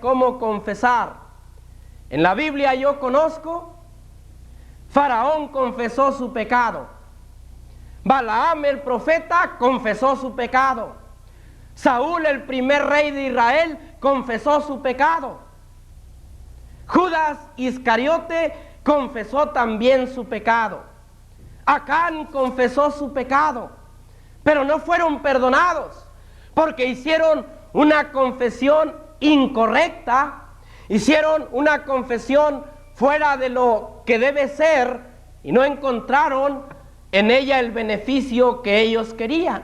cómo confesar. En la Biblia yo conozco, Faraón confesó su pecado. Balaam el profeta confesó su pecado. Saúl, el primer rey de Israel, confesó su pecado. Judas Iscariote confesó también su pecado. Acán confesó su pecado, pero no fueron perdonados porque hicieron una confesión incorrecta, hicieron una confesión fuera de lo que debe ser y no encontraron en ella el beneficio que ellos querían.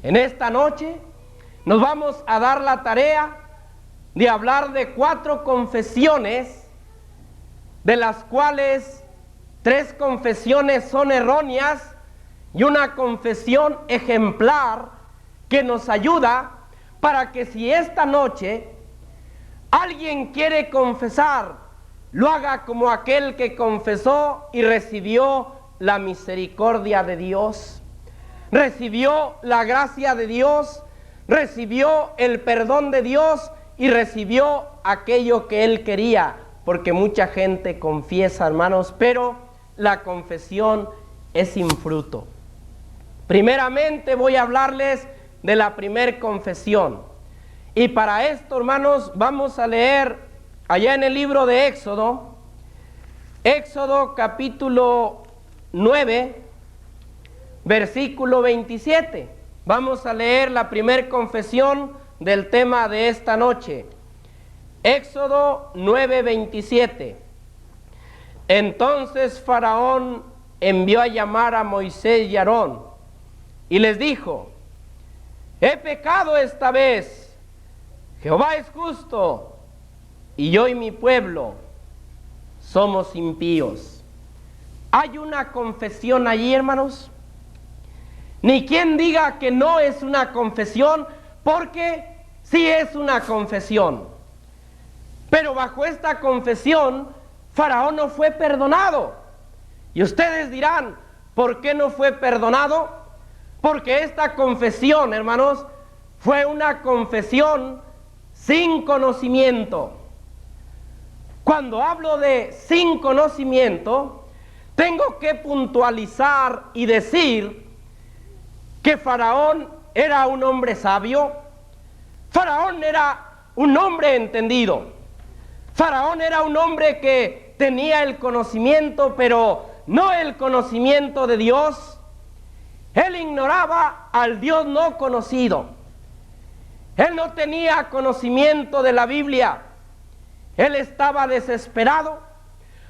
En esta noche nos vamos a dar la tarea de hablar de 4 confesiones, de las cuales 3 confesiones son erróneas y una confesión ejemplar que nos ayuda para que si esta noche alguien quiere confesar, lo haga como aquel que confesó y recibió la misericordia de Dios, recibió la gracia de Dios, recibió el perdón de Dios y recibió aquello que él quería, porque mucha gente confiesa, hermanos, pero la confesión es sin fruto. Primeramente voy a hablarles de la primer confesión. Y para esto, hermanos, vamos a leer allá en el libro de Éxodo, Éxodo capítulo 9, versículo 27. Vamos a leer la primer confesión del tema de esta noche. Éxodo 9, 27. Entonces Faraón envió a llamar a Moisés y Aarón y les dijo: he pecado esta vez, Jehová es justo, y yo y mi pueblo somos impíos. ¿Hay una confesión allí, hermanos? Ni quien diga que no es una confesión, porque sí es una confesión. Pero bajo esta confesión, Faraón no fue perdonado. Y ustedes dirán, ¿por qué no fue perdonado? Porque esta confesión, hermanos, fue una confesión sin conocimiento. Cuando hablo de sin conocimiento, tengo que puntualizar y decir que Faraón era un hombre sabio. Faraón era un hombre entendido. Faraón era un hombre que tenía el conocimiento, pero no el conocimiento de Dios. Él ignoraba al Dios no conocido. Él no tenía conocimiento de la Biblia. Él estaba desesperado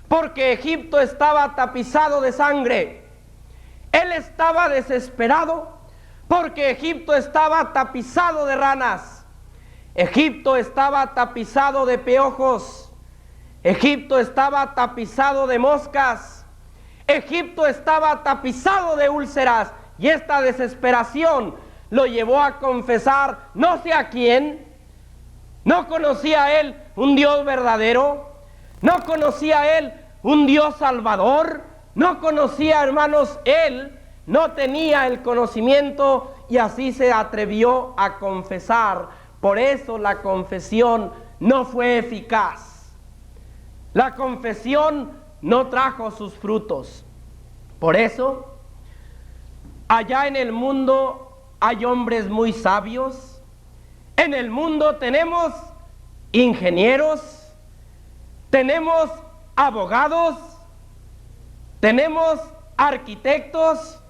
porque Egipto estaba tapizado de sangre. Él estaba desesperado porque Egipto estaba tapizado de ranas. Egipto estaba tapizado de piojos. Egipto estaba tapizado de moscas. Egipto estaba tapizado de úlceras. Y esta desesperación lo llevó a confesar no sé a quién. No conocía él un Dios verdadero. No conocía él un Dios salvador. No conocía, hermanos, él no tenía el conocimiento y así se atrevió a confesar. Por eso la confesión no fue eficaz. La confesión no trajo sus frutos. Por eso, allá en el mundo hay hombres muy sabios. En el mundo tenemos ingenieros, tenemos abogados, tenemos arquitectos,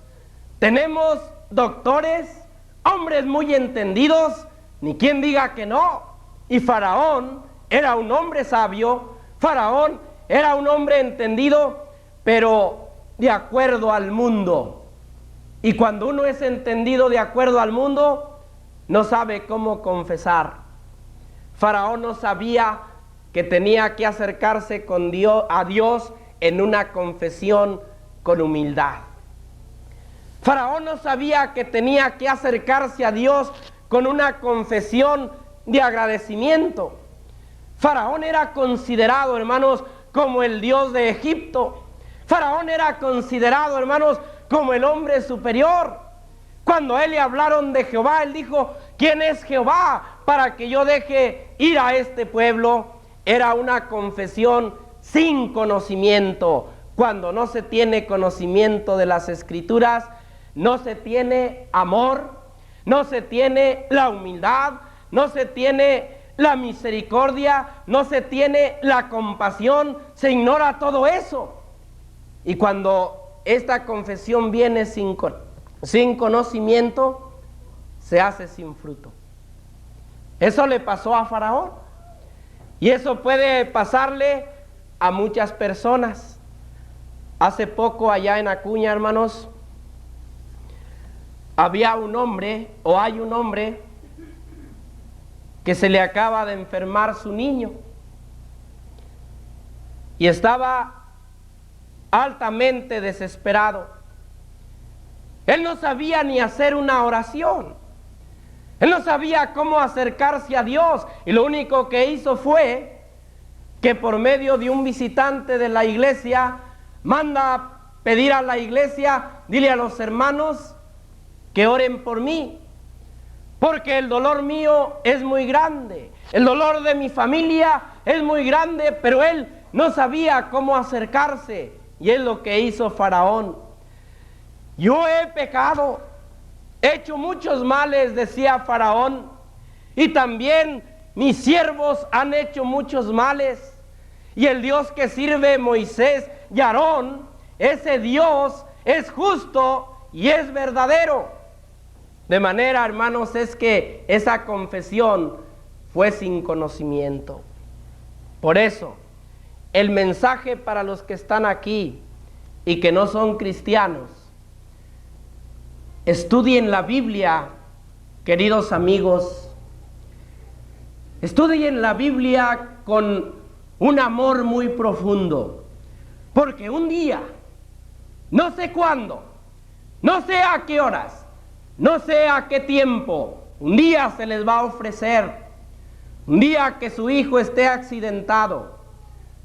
tenemos doctores, hombres muy entendidos, ni quien diga que no. Y Faraón era un hombre sabio, Faraón era un hombre entendido, pero de acuerdo al mundo. Y cuando uno es entendido de acuerdo al mundo, no sabe cómo confesar. Faraón no sabía que tenía que acercarse con a Dios en una confesión con humildad. Faraón no sabía que tenía que acercarse a Dios con una confesión de agradecimiento. Faraón era considerado, hermanos, como el Dios de Egipto. Faraón era considerado, hermanos, como el hombre superior. Cuando a él le hablaron de Jehová, él dijo: ¿Quién es Jehová para que yo deje ir a este pueblo? Era una confesión sin conocimiento. Cuando no se tiene conocimiento de las Escrituras, no se tiene amor, no se tiene la humildad, no se tiene la misericordia, no se tiene la compasión, se ignora todo eso. Y cuando esta confesión viene sin conocimiento, se hace sin fruto. Eso le pasó a Faraón. Y eso puede pasarle a muchas personas. Hace poco allá en Acuña, hermanos, había un hombre, o hay un hombre, que se le acaba de enfermar su niño. Y estaba altamente desesperado. Él no sabía ni hacer una oración. Él no sabía cómo acercarse a Dios. Y lo único que hizo fue que por medio de un visitante de la iglesia, manda pedir a la iglesia, dile a los hermanos que oren por mí, porque el dolor mío es muy grande, el dolor de mi familia es muy grande, pero él no sabía cómo acercarse. Y es lo que hizo Faraón. Yo he pecado, he hecho muchos males, decía Faraón, y también mis siervos han hecho muchos males. Y el Dios que sirve Moisés y Aarón, ese Dios es justo y es verdadero. De manera, hermanos, es que esa confesión fue sin conocimiento. Por eso, el mensaje para los que están aquí y que no son cristianos: estudien la Biblia, queridos amigos. Estudien la Biblia con un amor muy profundo, porque un día, no sé cuándo, no sé a qué horas, no sé a qué tiempo, un día se les va a ofrecer, un día que su hijo esté accidentado,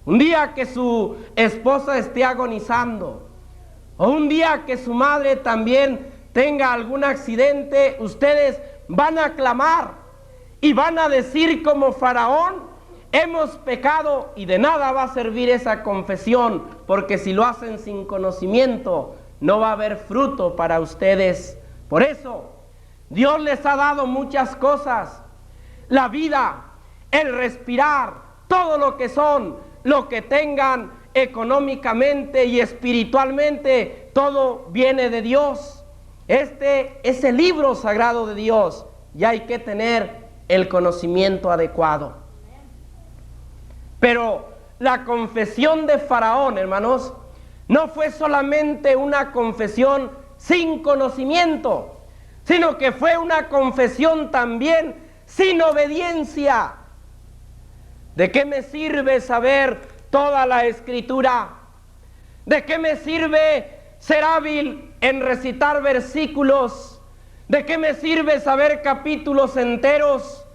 un día que su esposa esté agonizando, o un día que su madre también tenga algún accidente. Ustedes van a clamar y van a decir como Faraón: hemos pecado. Y de nada va a servir esa confesión, porque si lo hacen sin conocimiento, no va a haber fruto para ustedes. Por eso, Dios les ha dado muchas cosas: la vida, el respirar, todo lo que son, lo que tengan económicamente y espiritualmente, todo viene de Dios. Este es el libro sagrado de Dios, y hay que tener el conocimiento adecuado. Pero la confesión de Faraón, hermanos, no fue solamente una confesión sin conocimiento, sino que fue una confesión también sin obediencia. ¿De qué me sirve saber toda la Escritura? ¿De qué me sirve ser hábil en recitar versículos? ¿De qué me sirve saber capítulos enteros?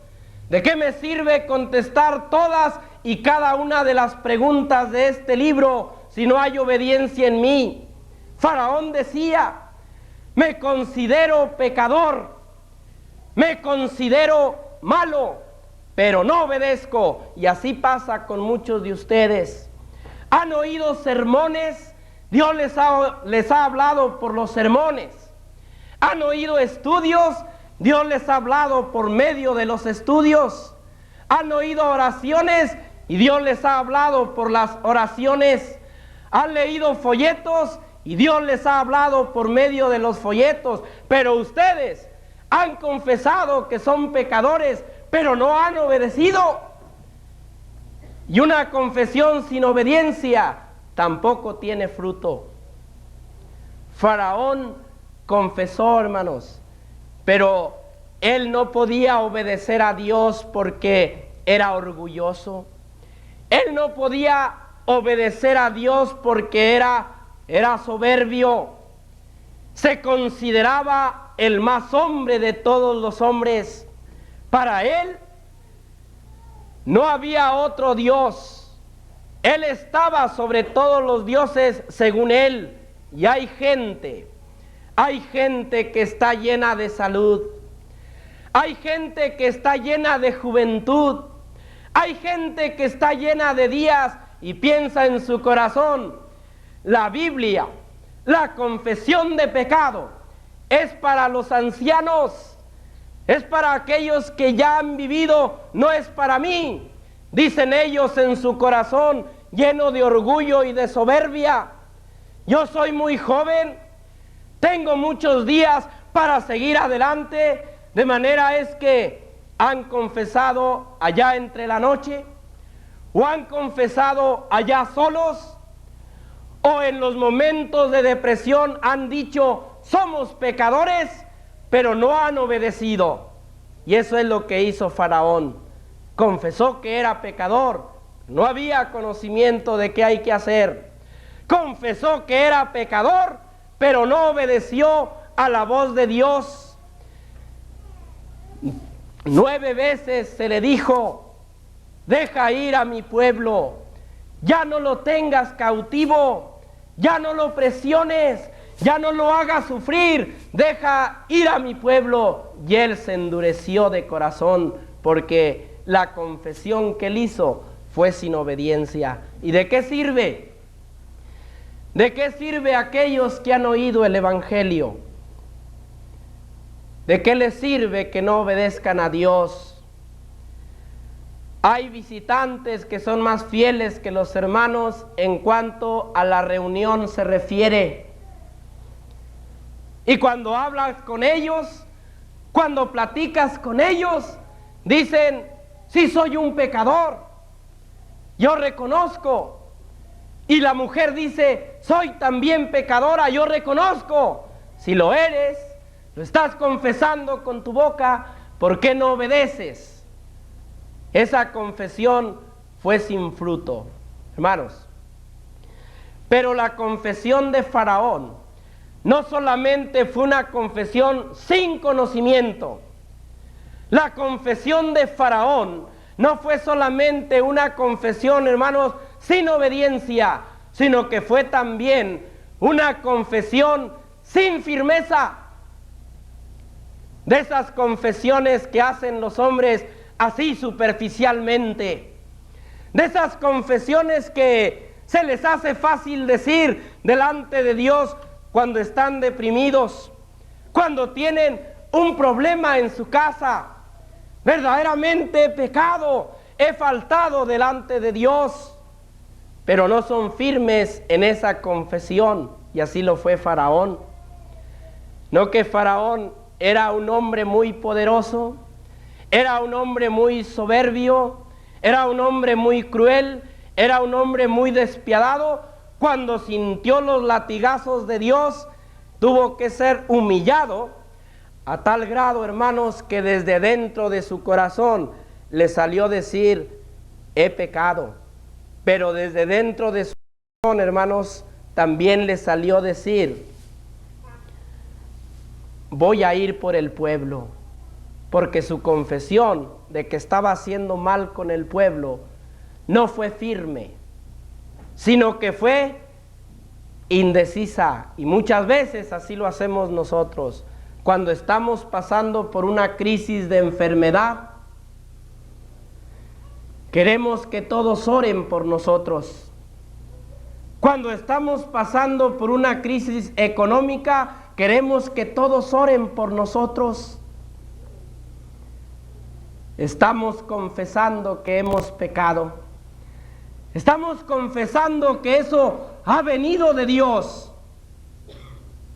¿De qué me sirve contestar todas y cada una de las preguntas de este libro si no hay obediencia en mí? Faraón decía: me considero pecador, me considero malo, pero no obedezco. Y así pasa con muchos de ustedes. Han oído sermones, Dios les ha hablado por los sermones. Han oído estudios, Dios les ha hablado por medio de los estudios. Han oído oraciones y Dios les ha hablado por las oraciones. Han leído folletos y Dios les ha hablado por medio de los folletos. Pero ustedes han confesado que son pecadores, pero no han obedecido. Y una confesión sin obediencia tampoco tiene fruto. Faraón confesó, hermanos, pero él no podía obedecer a Dios porque era orgulloso. Él no podía obedecer a Dios porque era soberbio. Se consideraba el más hombre de todos los hombres. Para él no había otro Dios. Él estaba sobre todos los dioses según él. Y hay gente que está llena de salud. Hay gente que está llena de juventud. Hay gente que está llena de días y piensa en su corazón: la Biblia, la confesión de pecado, es para los ancianos, es para aquellos que ya han vivido, no es para mí. Dicen ellos en su corazón, lleno de orgullo y de soberbia: yo soy muy joven, tengo muchos días para seguir adelante. De manera es que han confesado allá entre la noche, o han confesado allá solos, o en los momentos de depresión han dicho: somos pecadores, pero no han obedecido. Y eso es lo que hizo Faraón. Confesó que era pecador, no había conocimiento de qué hay que hacer. Confesó que era pecador, pero no obedeció a la voz de Dios. 9 veces se le dijo: deja ir a mi pueblo, ya no lo tengas cautivo, ya no lo presiones, ya no lo hagas sufrir, deja ir a mi pueblo. Y él se endureció de corazón, porque la confesión que él hizo fue sin obediencia. ¿Y de qué sirve? ¿De qué sirve a aquellos que han oído el Evangelio? ¿De qué les sirve que no obedezcan a Dios? Hay visitantes que son más fieles que los hermanos en cuanto a la reunión se refiere. Y cuando hablas con ellos, cuando platicas con ellos, dicen: sí, soy un pecador, yo reconozco. Y la mujer dice: soy también pecadora, yo reconozco. Si lo eres, lo estás confesando con tu boca, ¿por qué no obedeces? Esa confesión fue sin fruto, hermanos. Pero la confesión de Faraón no solamente fue una confesión sin conocimiento. La confesión de Faraón no fue solamente una confesión, hermanos, sin obediencia, sino que fue también una confesión sin firmeza. De esas confesiones que hacen los hombres así superficialmente. De esas confesiones que se les hace fácil decir delante de Dios cuando están deprimidos, cuando tienen un problema en su casa. Verdaderamente he pecado, he faltado delante de Dios, pero no son firmes en esa confesión. Y así lo fue Faraón. No que Faraón era un hombre muy poderoso, era un hombre muy soberbio, era un hombre muy cruel, era un hombre muy despiadado. Cuando sintió los latigazos de Dios, tuvo que ser humillado a tal grado, hermanos, que desde dentro de su corazón le salió decir: he pecado. Pero desde dentro de su corazón, hermanos, también le salió decir: voy a ir por el pueblo. Porque su confesión de que estaba haciendo mal con el pueblo no fue firme, sino que fue indecisa. Y muchas veces así lo hacemos nosotros. Cuando estamos pasando por una crisis de enfermedad, queremos que todos oren por nosotros. Cuando estamos pasando por una crisis económica, queremos que todos oren por nosotros. Estamos confesando que hemos pecado. Estamos confesando que eso ha venido de Dios,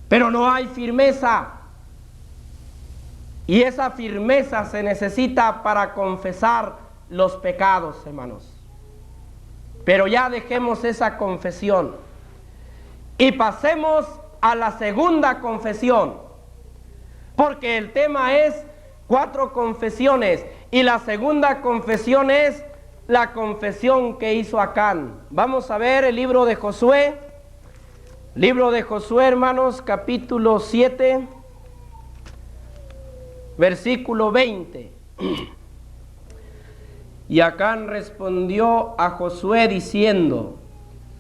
pero no hay firmeza. Y esa firmeza se necesita para confesar los pecados, hermanos. Pero ya dejemos esa confesión y pasemos a la segunda confesión, porque el tema es 4 confesiones y la segunda confesión es la confesión que hizo Acán. Vamos a ver el libro de Josué, hermanos, capítulo 7, versículo 20. Y Acán respondió a Josué diciendo: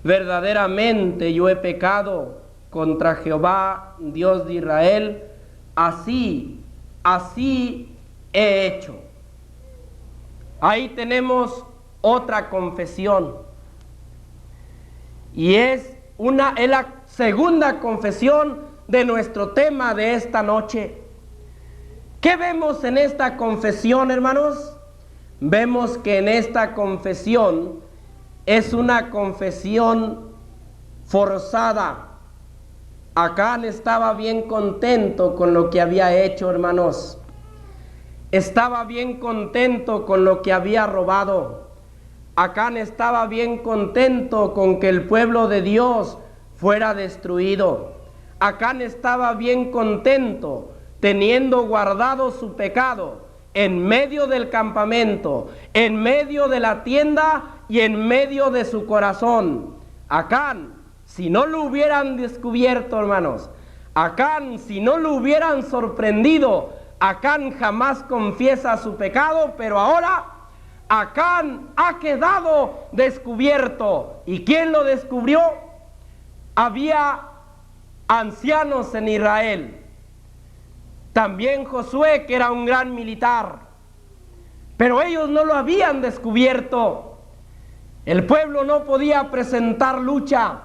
verdaderamente yo he pecado contra Jehová, Dios de Israel, así he hecho. Ahí tenemos otra confesión. Y es la segunda confesión de nuestro tema de esta noche. ¿Qué vemos en esta confesión, hermanos? Vemos que en esta confesión es una confesión forzada. Acán estaba bien contento con lo que había hecho, hermanos. Estaba bien contento con lo que había robado. Acán estaba bien contento con que el pueblo de Dios fuera destruido. Acán estaba bien contento teniendo guardado su pecado en medio del campamento, en medio de la tienda y en medio de su corazón. Acán, si no lo hubieran descubierto, hermanos, Acán, si no lo hubieran sorprendido, Acán jamás confiesa su pecado, pero ahora Acán ha quedado descubierto. ¿Y quién lo descubrió? Había ancianos en Israel. También Josué, que era un gran militar. Pero ellos no lo habían descubierto. El pueblo no podía presentar lucha.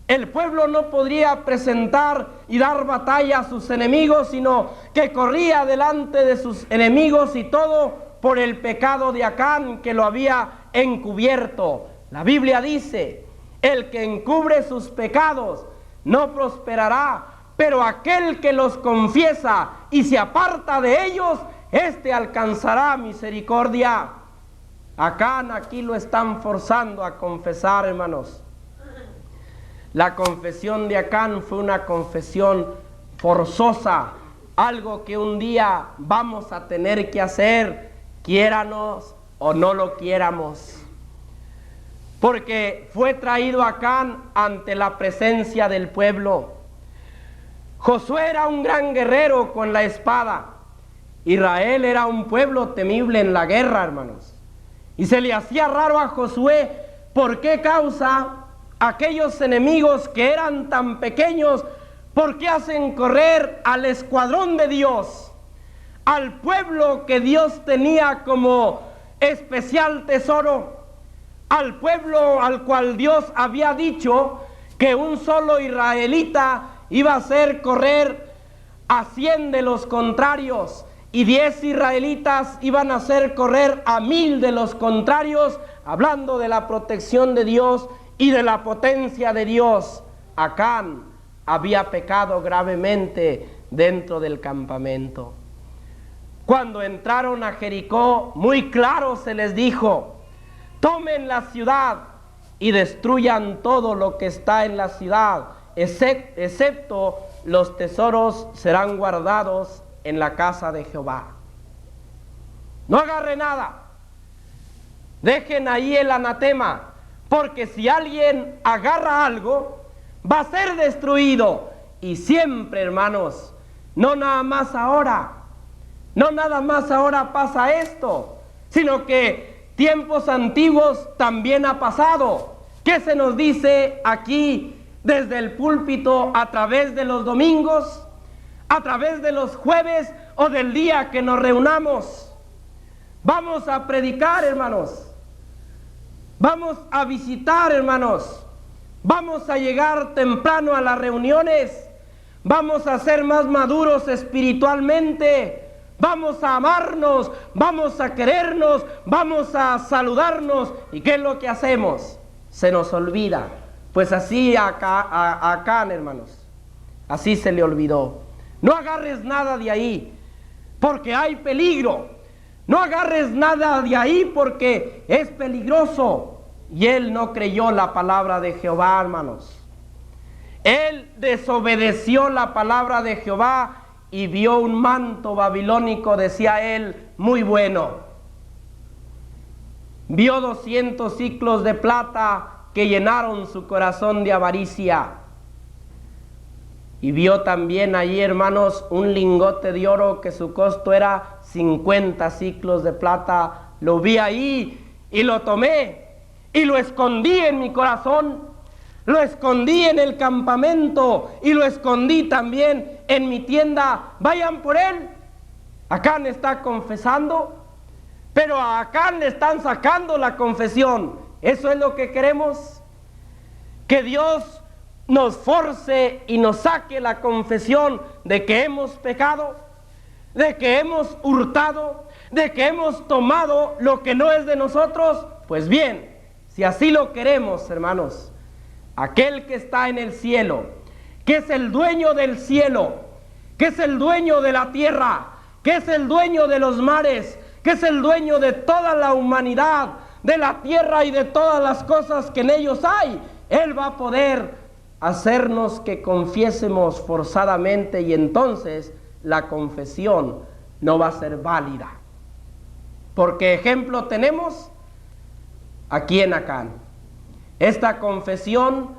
El pueblo no podría presentar y dar batalla a sus enemigos, sino que corría delante de sus enemigos, y todo por el pecado de Acán, que lo había encubierto. La Biblia dice: el que encubre sus pecados no prosperará, pero aquel que los confiesa y se aparta de ellos, éste alcanzará misericordia. Acán aquí lo están forzando a confesar, hermanos. La confesión de Acán fue una confesión forzosa, algo que un día vamos a tener que hacer, quiéramos o no lo quiéramos. Porque fue traído Acán ante la presencia del pueblo. Josué era un gran guerrero con la espada. Israel era un pueblo temible en la guerra, hermanos. Y se le hacía raro a Josué, ¿por qué causa aquellos enemigos que eran tan pequeños, por qué hacen correr al escuadrón de Dios, al pueblo que Dios tenía como especial tesoro, al pueblo al cual Dios había dicho que un solo israelita iba a hacer correr a 100 de los contrarios, y 10 israelitas iban a hacer correr a 1000 de los contrarios, hablando de la protección de Dios y de la potencia de Dios. Acán había pecado gravemente dentro del campamento. Cuando entraron a Jericó, muy claro se les dijo: tomen la ciudad y destruyan todo lo que está en la ciudad, excepto los tesoros serán guardados en la casa de Jehová. No agarre nada, dejen ahí el anatema, porque si alguien agarra algo, va a ser destruido. Y siempre, hermanos, no nada más ahora pasa esto, sino que tiempos antiguos también ha pasado. ¿Qué se nos dice aquí desde el púlpito a través de los domingos, a través de los jueves o del día que nos reunamos? Vamos a predicar, hermanos. Vamos a visitar, hermanos. Vamos a llegar temprano a las reuniones. Vamos a ser más maduros espiritualmente. Vamos a amarnos, vamos a querernos, vamos a saludarnos. ¿Y qué es lo que hacemos? Se nos olvida. Pues así a Acán, hermanos, así se le olvidó. No agarres nada de ahí, porque hay peligro. No agarres nada de ahí porque es peligroso. Y él no creyó la palabra de Jehová, hermanos. Él desobedeció la palabra de Jehová y vio un manto babilónico, decía él, muy bueno. Vio 200 ciclos de plata que llenaron su corazón de avaricia. Y vio también allí, hermanos, un lingote de oro que su costo era 50 ciclos de plata. Lo vi ahí y lo tomé y lo escondí en mi corazón. Lo escondí en el campamento y lo escondí también en mi tienda. Vayan por él. Acán está confesando, pero a Acán le están sacando la confesión. ¿Eso es lo que queremos? Que Dios nos force y nos saque la confesión de que hemos pecado, de que hemos hurtado, de que hemos tomado lo que no es de nosotros. Pues bien, si así lo queremos, hermanos, aquel que está en el cielo, que es el dueño del cielo, que es el dueño de la tierra, que es el dueño de los mares, que es el dueño de toda la humanidad, de la tierra y de todas las cosas que en ellos hay, Él va a poder hacernos que confiésemos forzadamente, y entonces la confesión no va a ser válida. Porque ejemplo tenemos aquí en Acán. Esta confesión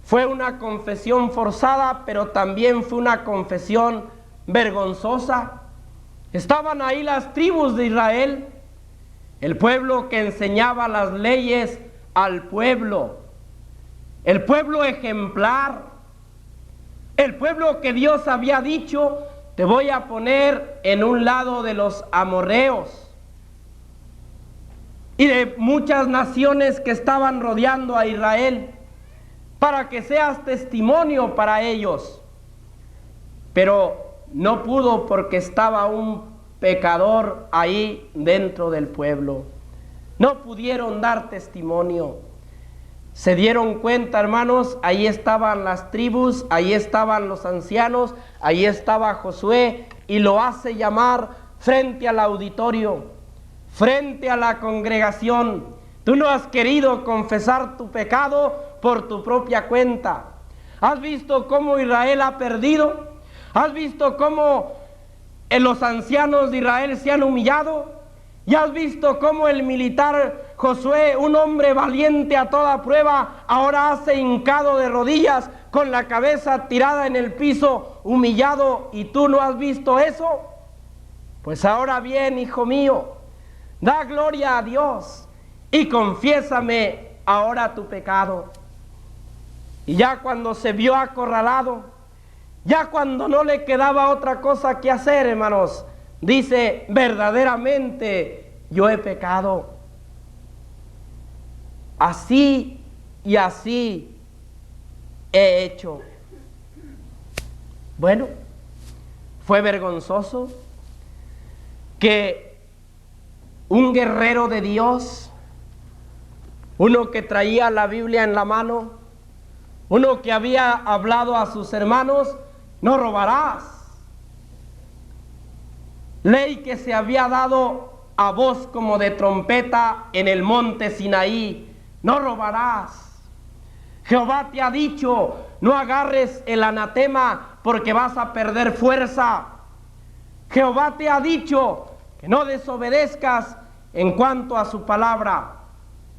fue una confesión forzada, pero también fue una confesión vergonzosa. Estaban ahí las tribus de Israel, el pueblo que enseñaba las leyes al pueblo, el pueblo ejemplar, el pueblo que Dios había dicho: te voy a poner en un lado de los amorreos y de muchas naciones que estaban rodeando a Israel, para que seas testimonio para ellos. Pero no pudo, porque estaba un pecador ahí dentro del pueblo. No pudieron dar testimonio. Se dieron cuenta, hermanos, ahí estaban las tribus, ahí estaban los ancianos, ahí estaba Josué, y lo hace llamar frente al auditorio, frente a la congregación. Tú no has querido confesar tu pecado por tu propia cuenta. ¿Has visto cómo Israel ha perdido? ¿Has visto cómo los ancianos de Israel se han humillado? ¿Y has visto cómo el militar Josué, un hombre valiente a toda prueba, ahora hace hincado de rodillas, con la cabeza tirada en el piso, humillado? ¿Y tú no has visto eso? Pues ahora bien, hijo mío, da gloria a Dios y confiésame ahora tu pecado. Y ya cuando se vio acorralado, ya cuando no le quedaba otra cosa que hacer, hermanos, dice: verdaderamente yo he pecado. Así y así he hecho. Bueno, fue vergonzoso que un guerrero de Dios, uno que traía la Biblia en la mano, uno que había hablado a sus hermanos: no robarás. Ley que se había dado a voz como de trompeta en el monte Sinaí: no robarás. Jehová te ha dicho: no agarres el anatema porque vas a perder fuerza. Jehová te ha dicho que no desobedezcas en cuanto a su palabra.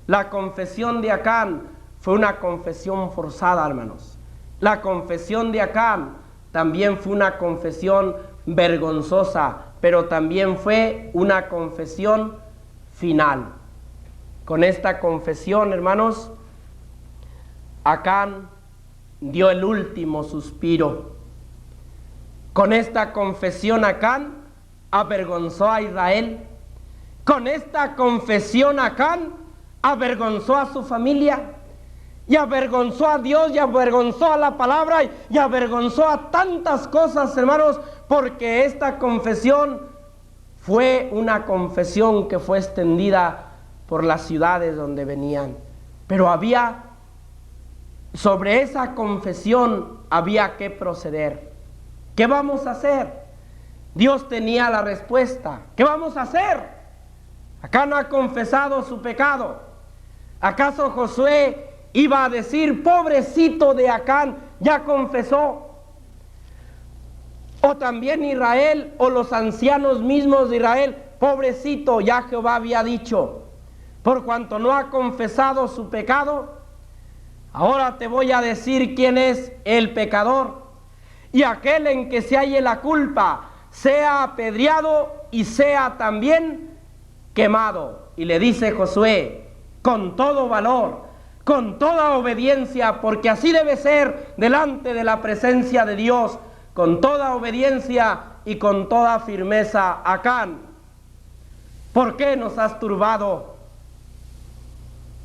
La confesión de Acán fue una confesión forzada, hermanos. La confesión de Acán también fue una confesión vergonzosa, pero también fue una confesión final. Con esta confesión, hermanos, Acán dio el último suspiro. Con esta confesión Acán avergonzó a Israel. Con esta confesión Acán avergonzó a su familia, y avergonzó a Dios, y avergonzó a la palabra, y avergonzó a tantas cosas, hermanos, porque esta confesión fue una confesión que fue extendida por las ciudades donde venían. Pero sobre esa confesión había que proceder. ¿Qué vamos a hacer? Dios tenía la respuesta. ¿Qué vamos a hacer? Acán ha confesado su pecado. ¿Acaso Josué iba a decir: pobrecito de Acán, ya confesó? O también Israel, o los ancianos mismos de Israel: pobrecito, ya Jehová había dicho, por cuanto no ha confesado su pecado, ahora te voy a decir quién es el pecador, y aquel en que se halle la culpa sea apedreado y sea también quemado. Y le dice Josué: con todo valor, con toda obediencia, porque así debe ser delante de la presencia de Dios, con toda obediencia y con toda firmeza: Acán, ¿por qué nos has turbado?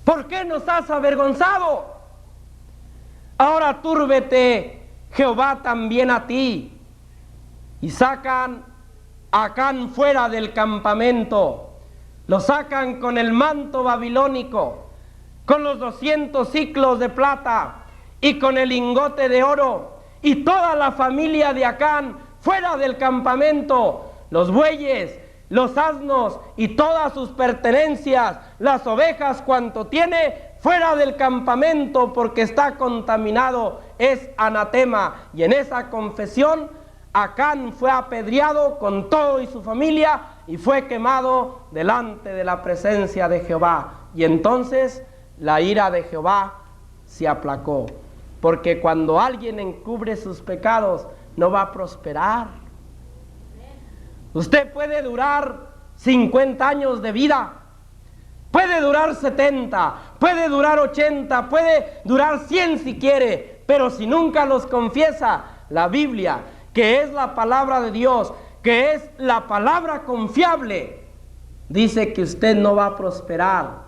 ¿Por qué nos has avergonzado? Ahora túrbete Jehová también a ti. Y sacan a Acán fuera del campamento, lo sacan con el manto babilónico, con los 200 siclos de plata y con el lingote de oro, y toda la familia de Acán fuera del campamento, los bueyes, los asnos y todas sus pertenencias, las ovejas, cuanto tiene, fuera del campamento, porque está contaminado, es anatema. Y en esa confesión Acán fue apedreado con todo y su familia y fue quemado delante de la presencia de Jehová. Y entonces la ira de Jehová se aplacó, porque cuando alguien encubre sus pecados no va a prosperar. Usted puede durar 50 años de vida, puede durar 70, puede durar 80, puede durar 100 si quiere, pero si nunca los confiesa, la Biblia, que es la palabra de Dios, que es la palabra confiable, dice que usted no va a prosperar.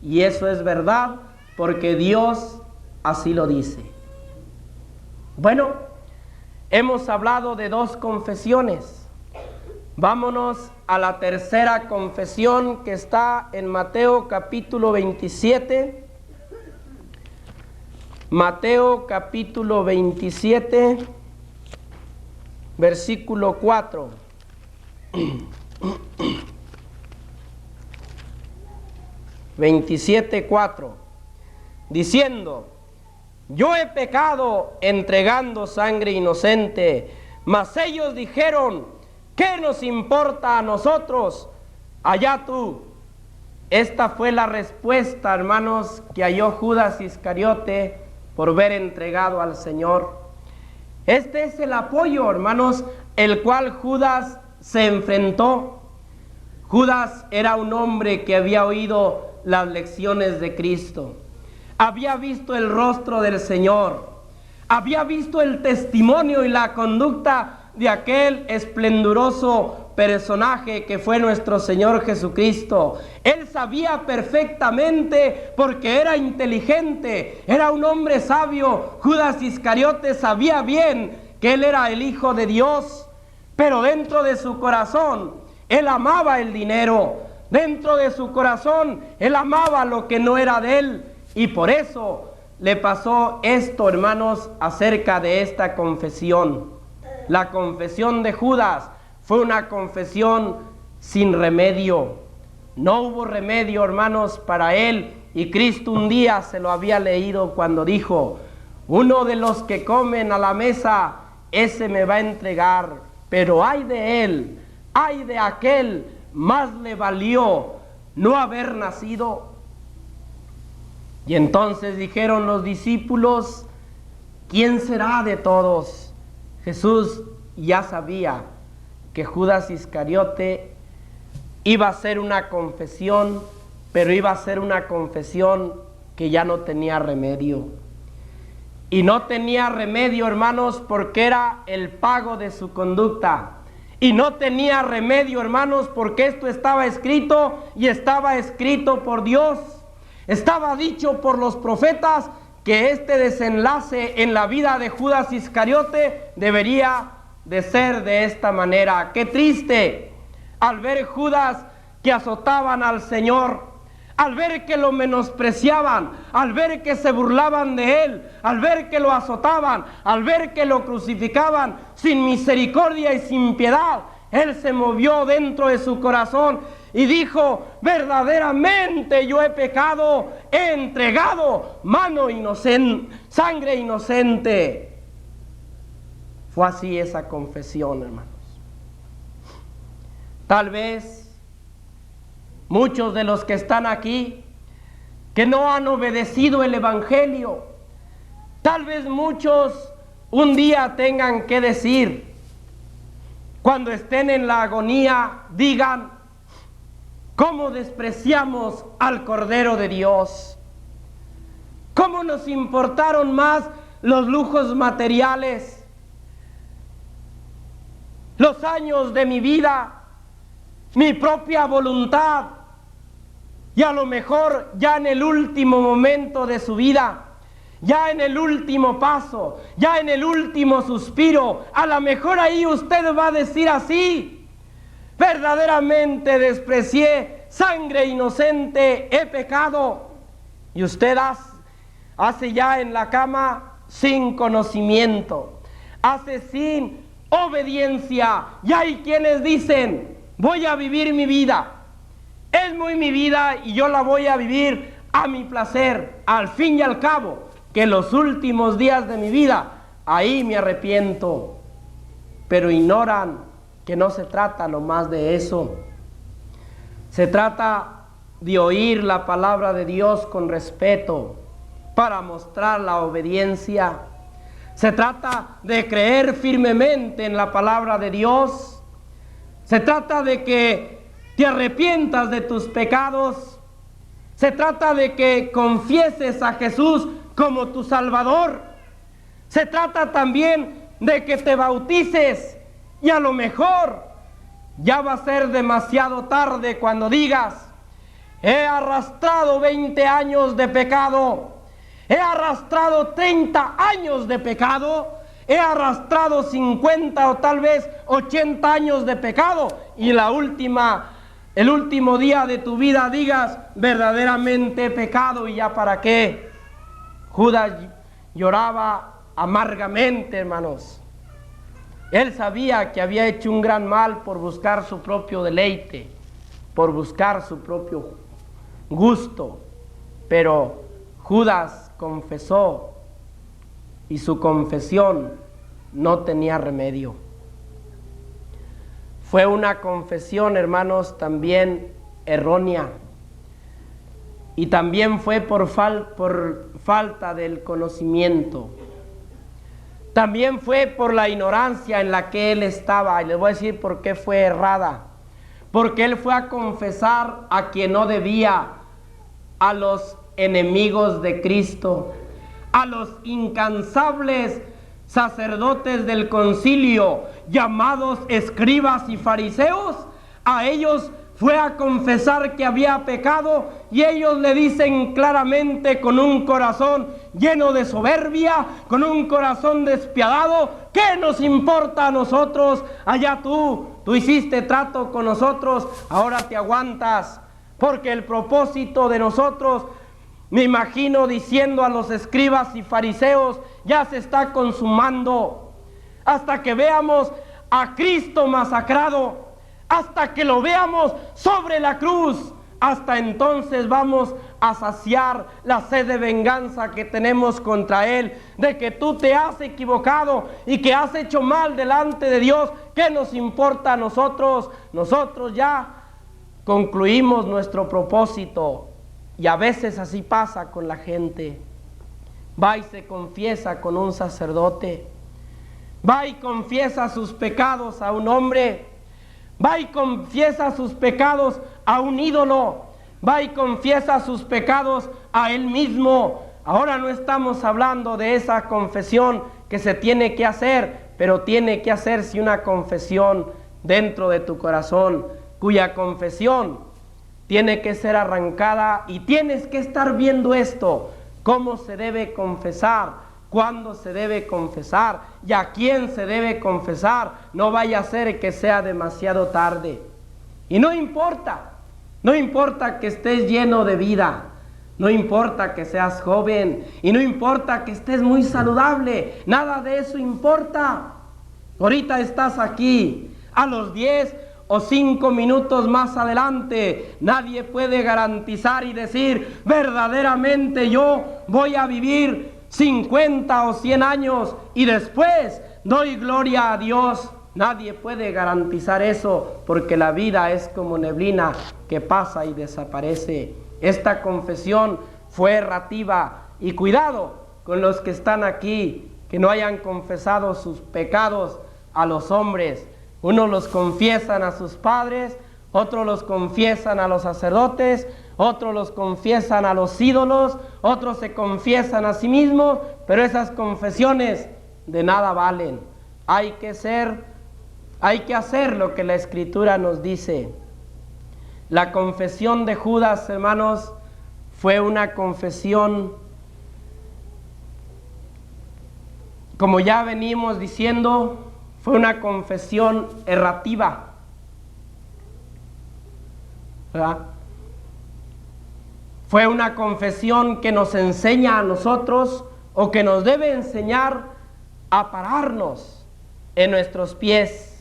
Y eso es verdad, porque Dios así lo dice. Bueno, hemos hablado de 2 confesiones. Vámonos a la tercera confesión, que está en Mateo capítulo 27. Mateo capítulo 27, versículo 4. 27:4, diciendo: yo he pecado entregando sangre inocente. Mas ellos dijeron: ¿qué nos importa a nosotros? Allá tú. Esta fue la respuesta, hermanos, que halló Judas Iscariote por ver entregado al Señor. Este es el apoyo, hermanos, el cual Judas se enfrentó. Judas era un hombre que había oído las lecciones de Cristo, había visto el rostro del Señor, había visto el testimonio y la conducta de aquel esplendoroso personaje que fue nuestro Señor Jesucristo. Él sabía perfectamente, porque era inteligente, era un hombre sabio. Judas Iscariote sabía bien que él era el Hijo de Dios, pero dentro de su corazón él amaba el dinero, dentro de su corazón él amaba lo que no era de él, y por eso le pasó esto, hermanos, acerca de esta confesión. La confesión de Judas fue una confesión sin remedio. No hubo remedio, hermanos, para él, y Cristo un día se lo había leído cuando dijo: uno de los que comen a la mesa, ese me va a entregar, pero ay de él, ay de aquel, más le valió no haber nacido. Y entonces dijeron los discípulos: ¿quién será de todos? Jesús ya sabía que Judas Iscariote iba a hacer una confesión, pero iba a ser una confesión que ya no tenía remedio. Y no tenía remedio, hermanos, porque era el pago de su conducta. Y no tenía remedio, hermanos, porque esto estaba escrito, y estaba escrito por Dios. Estaba dicho por los profetas que este desenlace en la vida de Judas Iscariote debería de ser de esta manera. Qué triste al ver Judas que azotaban al Señor, al ver que lo menospreciaban, al ver que se burlaban de él, al ver que lo azotaban, al ver que lo crucificaban sin misericordia y sin piedad. Él se movió dentro de su corazón y dijo: verdaderamente yo he pecado, he entregado sangre inocente. Fue así esa confesión, hermanos. Tal vez muchos de los que están aquí, que no han obedecido el Evangelio, tal vez muchos un día tengan que decir, cuando estén en la agonía, digan: ¿cómo despreciamos al Cordero de Dios? ¿Cómo nos importaron más los lujos materiales? los años de mi vida, mi propia voluntad, y a lo mejor ya en el último momento de su vida, ya en el último paso, ya en el último suspiro, a lo mejor ahí usted va a decir así: verdaderamente desprecié, sangre inocente he pecado. Y usted hace ya en la cama sin conocimiento, hace sin obediencia. Y hay quienes dicen: voy a vivir mi vida, es muy mi vida y yo la voy a vivir a mi placer. Al fin y al cabo, que los últimos días de mi vida, ahí me arrepiento. Pero ignoran que no se trata nomás de eso. Se trata de oír la palabra de Dios con respeto para mostrar la obediencia. Se trata de creer firmemente en la palabra de Dios. Se trata de que te arrepientas de tus pecados. Se trata de que confieses a Jesús como tu Salvador. Se trata también de que te bautices, y a lo mejor ya va a ser demasiado tarde cuando digas: he arrastrado 20 años de pecado, he arrastrado 30 años de pecado, he arrastrado 50 o tal vez 80 años de pecado, y el último día de tu vida digas: verdaderamente he pecado. ¿Y ya para qué? Judas lloraba amargamente, hermanos. Él sabía que había hecho un gran mal por buscar su propio deleite, por buscar su propio gusto. Pero Judas confesó, y su confesión no tenía remedio. Fue una confesión, hermanos, también errónea. Y también fue por falta del conocimiento. También fue por la ignorancia en la que él estaba. Y les voy a decir por qué fue errada. Porque él fue a confesar a quien no debía: a los enemigos de Cristo, a los incansables sacerdotes del concilio, llamados escribas y fariseos. A ellos fue a confesar que había pecado, y ellos le dicen claramente, con un corazón lleno de soberbia, con un corazón despiadado: ¿qué nos importa a nosotros? Allá tú hiciste trato con nosotros, ahora te aguantas. Porque el propósito de nosotros, me imagino diciendo a los escribas y fariseos, ya se está consumando. Hasta que veamos a Cristo masacrado, hasta que lo veamos sobre la cruz, hasta entonces vamos a saciar la sed de venganza que tenemos contra Él, de que tú te has equivocado y que has hecho mal delante de Dios. ¿Qué nos importa a nosotros? Nosotros ya concluimos nuestro propósito. Y a veces así pasa con la gente. Va y se confiesa con un sacerdote, va y confiesa sus pecados a un hombre, va y confiesa sus pecados a un ídolo, va y confiesa sus pecados a él mismo. Ahora no estamos hablando de esa confesión que se tiene que hacer, pero tiene que hacerse una confesión dentro de tu corazón, cuya confesión tiene que ser arrancada, y tienes que estar viendo esto: cómo se debe confesar, cuándo se debe confesar y a quién se debe confesar. No vaya a ser que sea demasiado tarde. Y no importa que estés lleno de vida, no importa que seas joven, y no importa que estés muy saludable, nada de eso importa. Ahorita estás aquí, a los 10 o 5 minutos más adelante, nadie puede garantizar y decir: verdaderamente yo voy a vivir 50 o 100 años y después doy gloria a Dios. Nadie puede garantizar eso, porque la vida es como neblina que pasa y desaparece. Esta confesión fue errativa, y cuidado con los que están aquí, que no hayan confesado sus pecados a los hombres. Unos los confiesan a sus padres, otros los confiesan a los sacerdotes, otros los confiesan a los ídolos, otros se confiesan a sí mismos, pero esas confesiones de nada valen. Hay hay que hacer lo que la Escritura nos dice. La confesión de Judas, hermanos, fue una confesión, como ya venimos diciendo, fue una confesión errativa, ¿verdad? Fue una confesión que nos enseña a nosotros, o que nos debe enseñar a pararnos en nuestros pies,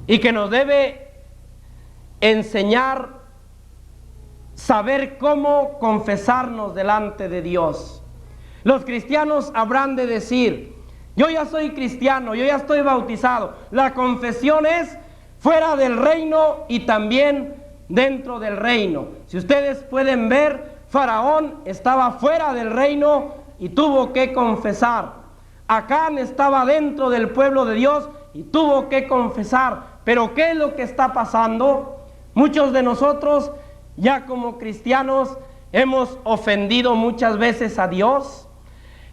y que nos debe enseñar saber cómo confesarnos delante de Dios. Los cristianos habrán de decir: yo ya soy cristiano, yo ya estoy bautizado. La confesión es fuera del reino y también dentro del reino. Si ustedes pueden ver, Faraón estaba fuera del reino y tuvo que confesar. Acán estaba dentro del pueblo de Dios y tuvo que confesar. Pero ¿qué es lo que está pasando? Muchos de nosotros, ya como cristianos, hemos ofendido muchas veces a Dios,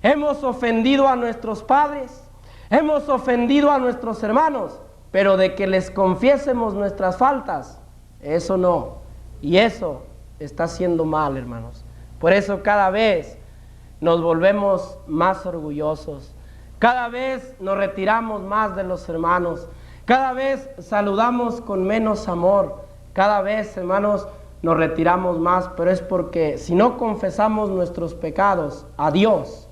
hemos ofendido a nuestros padres, hemos ofendido a nuestros hermanos, pero de que les confiésemos nuestras faltas, eso no. Y eso está haciendo mal, hermanos. Por eso cada vez nos volvemos más orgullosos, cada vez nos retiramos más de los hermanos, cada vez saludamos con menos amor, cada vez, hermanos, nos retiramos más, pero es porque si no confesamos nuestros pecados a Dios,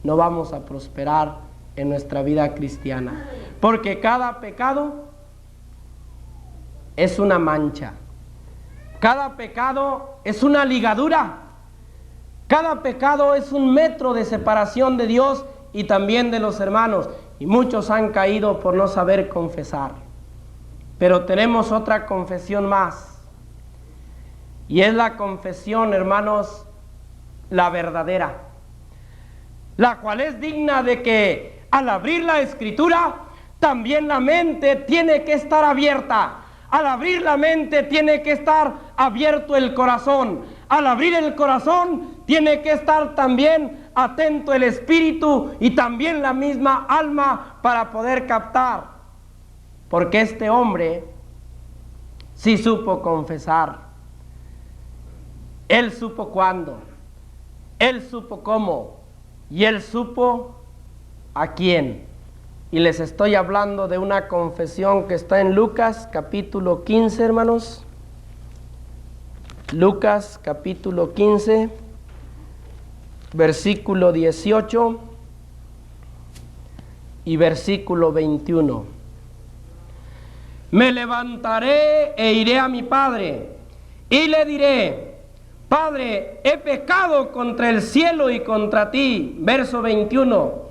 no vamos a prosperar en nuestra vida cristiana. Porque cada pecado es una mancha, cada pecado es una ligadura, cada pecado es un metro de separación de Dios y también de los hermanos. Y muchos han caído por no saber confesar. Pero tenemos otra confesión más. Y es la confesión, hermanos, la verdadera, la cual es digna de que al abrir la Escritura, también la mente tiene que estar abierta. Al abrir la mente tiene que estar abierto el corazón. Al abrir el corazón tiene que estar también atento el espíritu y también la misma alma para poder captar. Porque este hombre sí supo confesar. Él supo cuándo, él supo cómo y él supo a quién. Y les estoy hablando de una confesión que está en Lucas capítulo 15, hermanos. Lucas capítulo 15, versículo 18 y versículo 21. Me levantaré e iré a mi padre y le diré: Padre, he pecado contra el cielo y contra ti. Verso 21.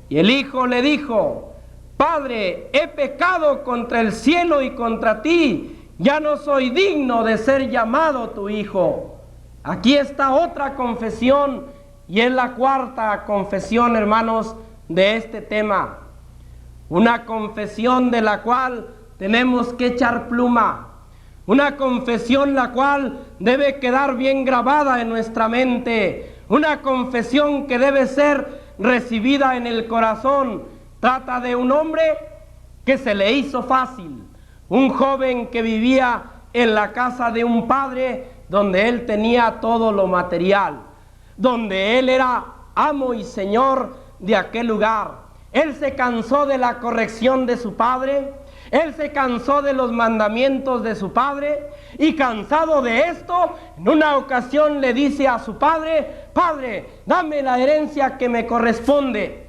Y el hijo le dijo: Padre, he pecado contra el cielo y contra ti, ya no soy digno de ser llamado tu hijo. Aquí está otra confesión, y es la cuarta confesión, hermanos, de este tema. Una confesión de la cual tenemos que echar pluma. Una confesión la cual debe quedar bien grabada en nuestra mente. Una confesión que debe ser recibida en el corazón. Trata de un hombre que se le hizo fácil. Un joven que vivía en la casa de un padre donde él tenía todo lo material. Donde él era amo y señor de aquel lugar. Él se cansó de la corrección de su padre. Él se cansó de los mandamientos de su padre y cansado de esto, en una ocasión le dice a su padre: Padre, dame la herencia que me corresponde.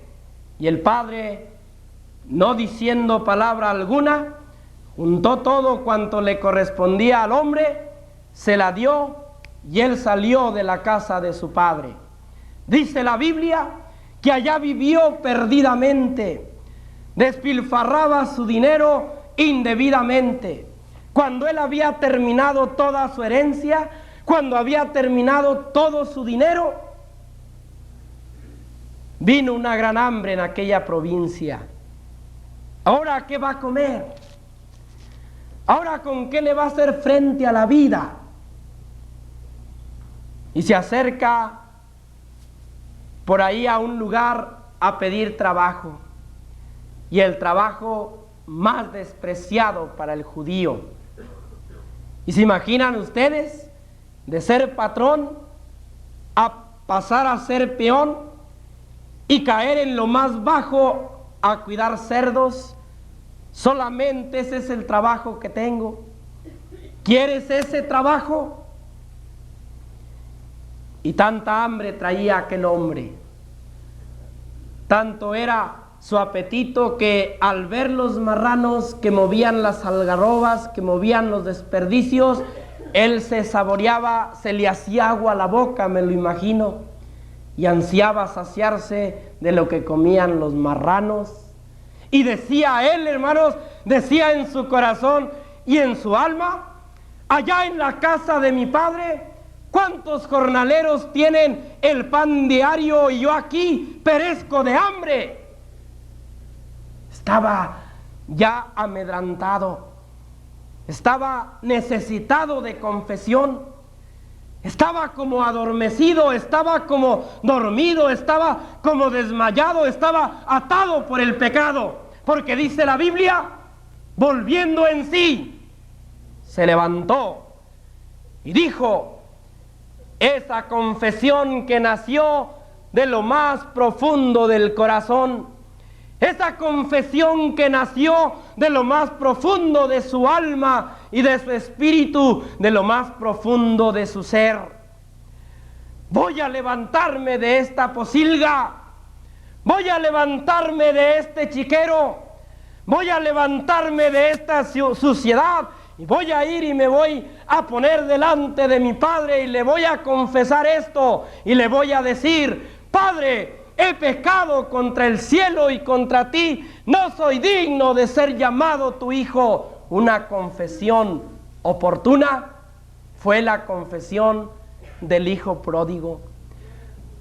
Y el padre, no diciendo palabra alguna, juntó todo cuanto le correspondía al hombre, se la dio y él salió de la casa de su padre. Dice la Biblia que allá vivió perdidamente. Despilfarraba su dinero indebidamente. Cuando él había terminado toda su herencia, cuando había terminado todo su dinero, vino una gran hambre en aquella provincia. ¿Ahora qué va a comer? ¿Ahora con qué le va a hacer frente a la vida? Y se acerca por ahí a un lugar a pedir trabajo. y el trabajo más despreciado para el judío. ¿Y se imaginan ustedes de ser patrón a pasar a ser peón y caer en lo más bajo a cuidar cerdos? Solamente ese es el trabajo que tengo. ¿Quieres ese trabajo? Y tanta hambre traía aquel hombre, tanto era su apetito, que al ver los marranos que movían las algarrobas, que movían los desperdicios, él se saboreaba, se le hacía agua a la boca, me lo imagino, y ansiaba saciarse de lo que comían los marranos. Y decía él, hermanos, decía en su corazón y en su alma: allá en la casa de mi padre, ¿cuántos jornaleros tienen el pan diario y yo aquí perezco de hambre? Estaba ya amedrantado, estaba necesitado de confesión, estaba como adormecido, estaba como dormido, estaba como desmayado, estaba atado por el pecado, porque dice la Biblia, volviendo en sí, se levantó y dijo esa confesión que nació de lo más profundo del corazón, esa confesión que nació de lo más profundo de su alma y de su espíritu, de lo más profundo de su ser. Voy a levantarme de esta posilga, voy a levantarme de este chiquero, voy a levantarme de esta suciedad y voy a ir y me voy a poner delante de mi Padre y le voy a confesar esto y le voy a decir: Padre, he pecado contra el cielo y contra ti, no soy digno de ser llamado tu hijo. Una confesión oportuna fue la confesión del hijo pródigo.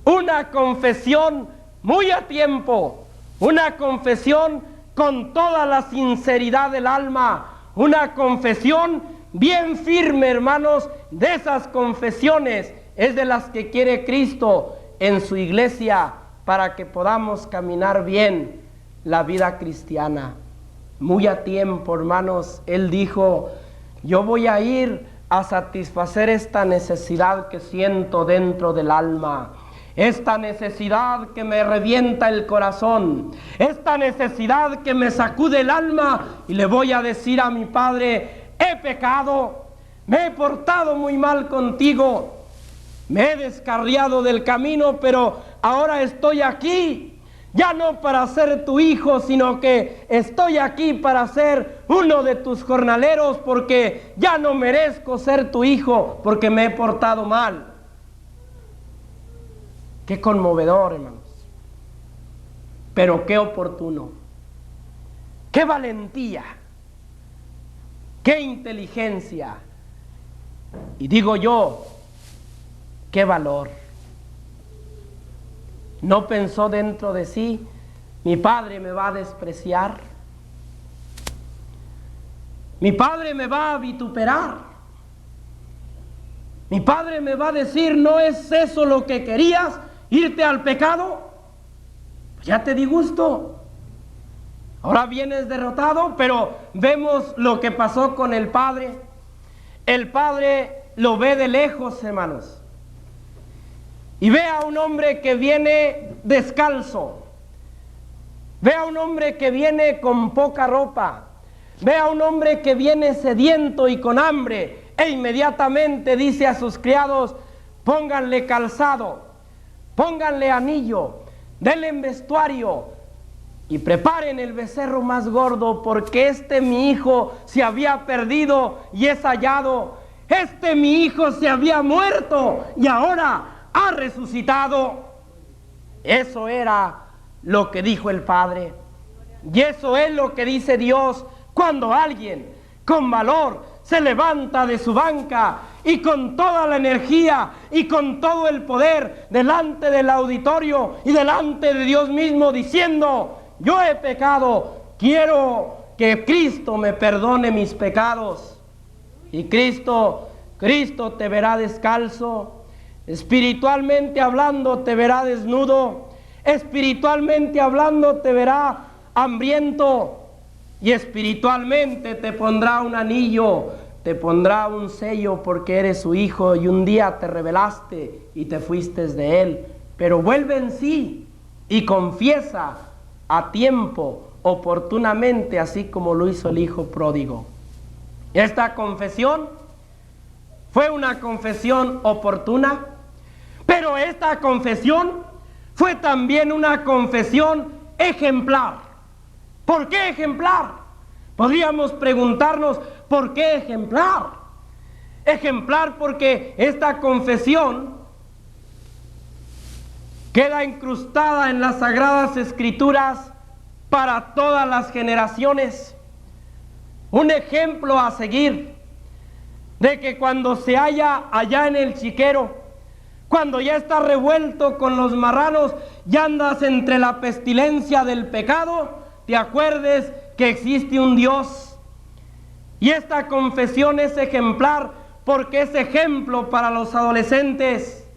Una confesión muy a tiempo, una confesión con toda la sinceridad del alma, una confesión bien firme, hermanos. De esas confesiones es de las que quiere Cristo en su iglesia, para que podamos caminar bien la vida cristiana. Muy a tiempo, hermanos, Él dijo: yo voy a ir a satisfacer esta necesidad que siento dentro del alma, esta necesidad que me revienta el corazón, esta necesidad que me sacude el alma, y le voy a decir a mi Padre: he pecado, me he portado muy mal contigo, me he descarriado del camino, pero ahora estoy aquí, ya no para ser tu hijo, sino que estoy aquí para ser uno de tus jornaleros, porque ya no merezco ser tu hijo, porque me he portado mal. Qué conmovedor, hermanos, pero qué oportuno, qué valentía, qué inteligencia, y digo yo, qué valor. No pensó dentro de sí: mi padre me va a despreciar, mi padre me va a vituperar, mi padre me va a decir: ¿no es eso lo que querías, irte al pecado? Pues ya te di gusto, ahora vienes derrotado. Pero vemos lo que pasó con el padre. El padre lo ve de lejos, hermanos, y ve a un hombre que viene descalzo, ve a un hombre que viene con poca ropa, ve a un hombre que viene sediento y con hambre, e inmediatamente dice a sus criados: pónganle calzado, pónganle anillo, denle vestuario y preparen el becerro más gordo, porque mi hijo se había perdido y es hallado, mi hijo se había muerto y ahora ha resucitado. Eso era lo que dijo el Padre, y eso es lo que dice Dios cuando alguien con valor se levanta de su banca y con toda la energía y con todo el poder delante del auditorio y delante de Dios mismo, diciendo: yo he pecado, quiero que Cristo me perdone mis pecados. Y Cristo te verá descalzo, espiritualmente hablando te verá desnudo, espiritualmente hablando te verá hambriento, y espiritualmente te pondrá un anillo, te pondrá un sello porque eres su hijo y un día te rebelaste y te fuiste de él. Pero vuelve en sí y confiesa a tiempo, oportunamente, así como lo hizo el hijo pródigo. Esta confesión fue una confesión oportuna, pero esta confesión fue también una confesión ejemplar. ¿Por qué ejemplar? Podríamos preguntarnos, ¿por qué ejemplar? Ejemplar porque esta confesión queda incrustada en las Sagradas Escrituras para todas las generaciones. Un ejemplo a seguir de que cuando se halla allá en el chiquero, cuando ya está revuelto con los marranos y andas entre la pestilencia del pecado, te acuerdes que existe un Dios. Y esta confesión es ejemplar porque es ejemplo para los adolescentes.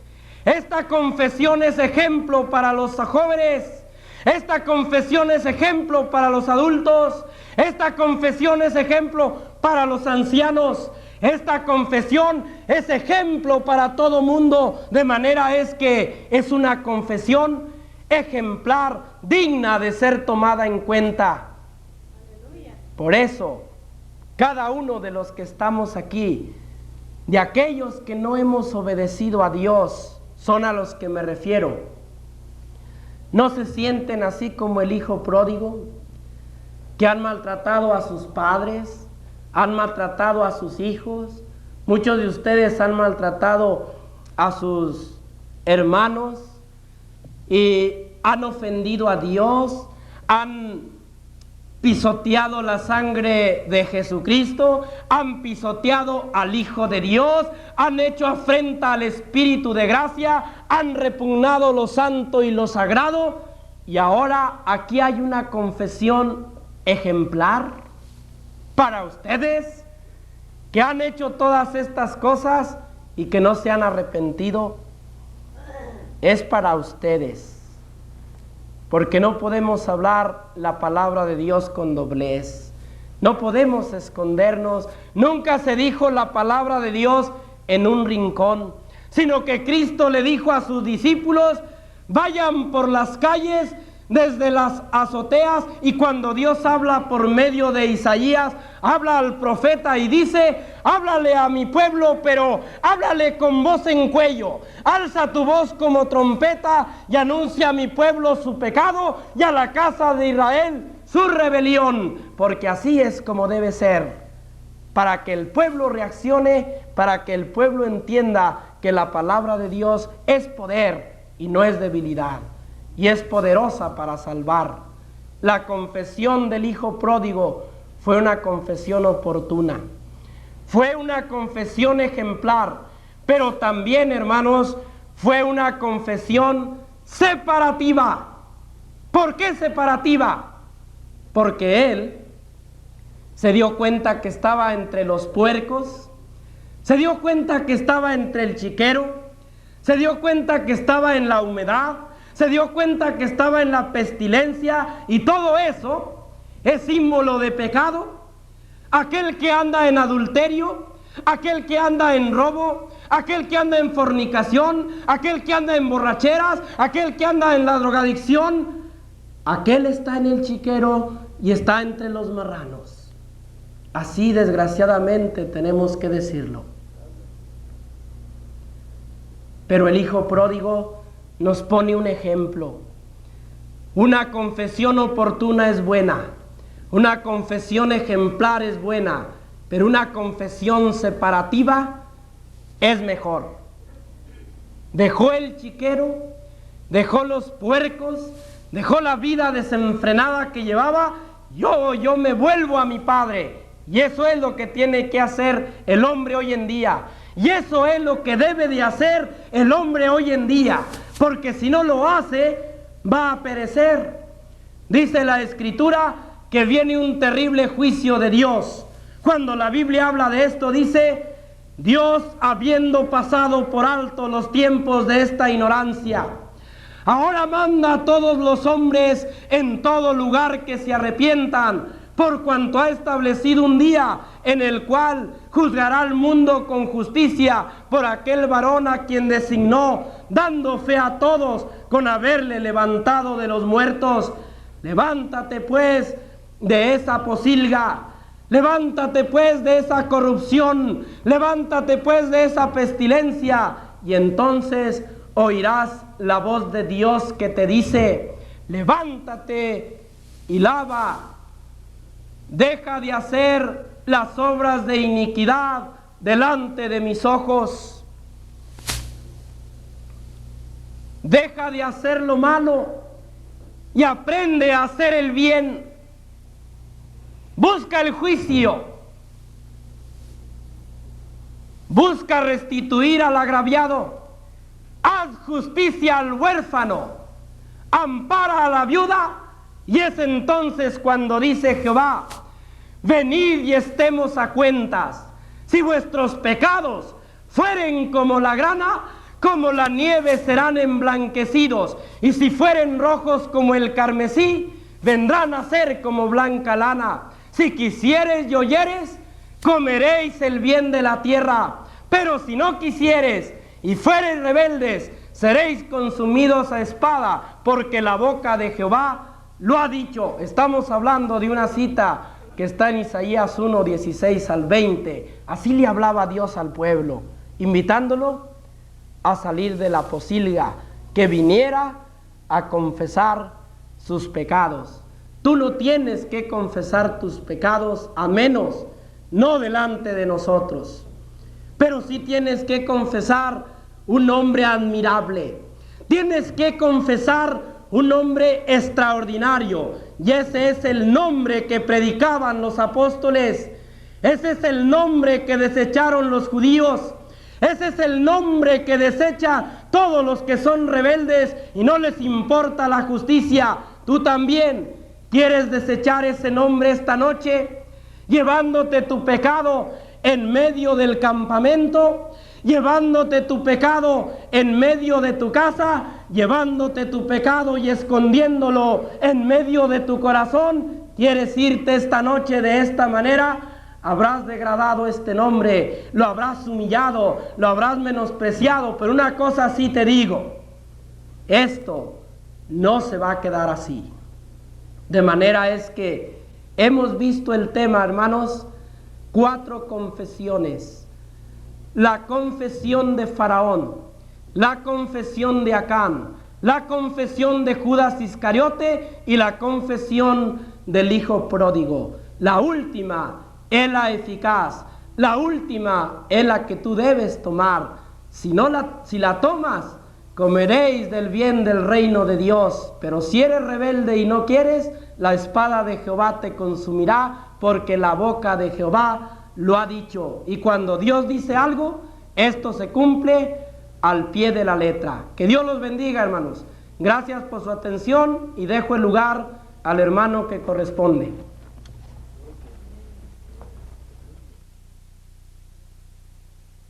Esta confesión es ejemplo para los jóvenes. Esta confesión es ejemplo para los adultos. Esta confesión es ejemplo para los ancianos. Esta confesión es ejemplo para todo mundo. De manera es que es una confesión ejemplar, digna de ser tomada en cuenta. Aleluya. Por eso, cada uno de los que estamos aquí, de aquellos que no hemos obedecido a Dios, son a los que me refiero. ¿No se sienten así como el hijo pródigo, que han maltratado a sus padres, han maltratado a sus hijos? Muchos de ustedes han maltratado a sus hermanos y han ofendido a Dios, han pisoteado la sangre de Jesucristo, han pisoteado al Hijo de Dios, han hecho afrenta al Espíritu de gracia, han repugnado lo santo y lo sagrado, y ahora aquí hay una confesión ejemplar para ustedes que han hecho todas estas cosas y que no se han arrepentido. Es para ustedes, porque no podemos hablar la palabra de Dios con doblez, no podemos escondernos. Nunca se dijo la palabra de Dios en un rincón, sino que Cristo le dijo a sus discípulos: vayan por las calles, desde las azoteas. Y cuando Dios habla por medio de Isaías, habla al profeta y dice: háblale a mi pueblo, pero háblale con voz en cuello, alza tu voz como trompeta y anuncia a mi pueblo su pecado y a la casa de Israel su rebelión, porque así es como debe ser, para que el pueblo reaccione, para que el pueblo entienda que la palabra de Dios es poder y no es debilidad, y es poderosa para salvar. La confesión del hijo pródigo fue una confesión oportuna, fue una confesión ejemplar, pero también, hermanos, fue una confesión separativa. ¿Por qué separativa? Porque él se dio cuenta que estaba entre los puercos, se dio cuenta que estaba entre el chiquero, se dio cuenta que estaba en la humedad, se dio cuenta que estaba en la pestilencia, y todo eso es símbolo de pecado. Aquel que anda en adulterio, aquel que anda en robo, aquel que anda en fornicación, aquel que anda en borracheras, aquel que anda en la drogadicción, aquel está en el chiquero y está entre los marranos. Así, desgraciadamente, tenemos que decirlo. Pero el hijo pródigo nos pone un ejemplo. Una confesión oportuna es buena, una confesión ejemplar es buena, pero una confesión separativa es mejor. Dejó el chiquero, dejó los puercos, dejó la vida desenfrenada que llevaba. Yo me vuelvo a mi padre, y eso es lo que tiene que hacer el hombre hoy en día, y eso es lo que debe de hacer el hombre hoy en día, porque si no lo hace, va a perecer. Dice la Escritura que viene un terrible juicio de Dios. Cuando la Biblia habla de esto, dice: Dios, habiendo pasado por alto los tiempos de esta ignorancia, Ahora manda a todos los hombres en todo lugar que se arrepientan, por cuanto ha establecido un día en el cual juzgará al mundo con justicia por aquel varón a quien designó, dando fe a todos con haberle levantado de los muertos. Levántate pues de esa posilga, levántate pues de esa corrupción, levántate pues de esa pestilencia, y entonces oirás la voz de Dios que te dice: levántate y lava. Deja de hacer las obras de iniquidad delante de mis ojos. Deja de hacer lo malo y aprende a hacer el bien. Busca el juicio. Busca restituir al agraviado. Haz justicia al huérfano. Ampara a la viuda. Y es entonces cuando dice Jehová: venid y estemos a cuentas. Si vuestros pecados fueren como la grana, como la nieve serán emblanquecidos. Y si fueren rojos como el carmesí, vendrán a ser como blanca lana. Si quisieres y oyeres, comeréis el bien de la tierra. Pero si no quisieres y fuereis rebeldes, seréis consumidos a espada, porque la boca de Jehová lo ha dicho. Estamos hablando de una cita que está en Isaías 1, 16 al 20. Así le hablaba Dios al pueblo, invitándolo a salir de la posilga, que viniera a confesar sus pecados. Tú no tienes que confesar tus pecados, a menos no delante de nosotros, pero sí tienes que confesar un nombre admirable. Tienes que confesar un nombre extraordinario, y ese es el nombre que predicaban los apóstoles. Ese es el nombre que desecharon los judíos. Ese es el nombre que desecha todos los que son rebeldes y no les importa la justicia. Tú también quieres desechar ese nombre esta noche, llevándote tu pecado en medio del campamento, llevándote tu pecado en medio de tu casa, llevándote tu pecado y escondiéndolo en medio de tu corazón. ¿Quieres irte esta noche de esta manera? Habrás degradado este nombre, lo habrás humillado, lo habrás menospreciado, pero una cosa sí te digo: esto no se va a quedar así. De manera es que hemos visto el tema, hermanos, 4 confesiones. La confesión de Faraón, la confesión de Acán, la confesión de Judas Iscariote y la confesión del hijo pródigo. La última es la eficaz, la última es la que tú debes tomar. Si la tomas, comeréis del bien del reino de Dios. Pero si eres rebelde y no quieres, la espada de Jehová te consumirá, porque la boca de Jehová lo ha dicho. Y cuando Dios dice algo, esto se cumple al pie de la letra. Que Dios los bendiga, hermanos. Gracias por su atención y dejo el lugar al hermano que corresponde.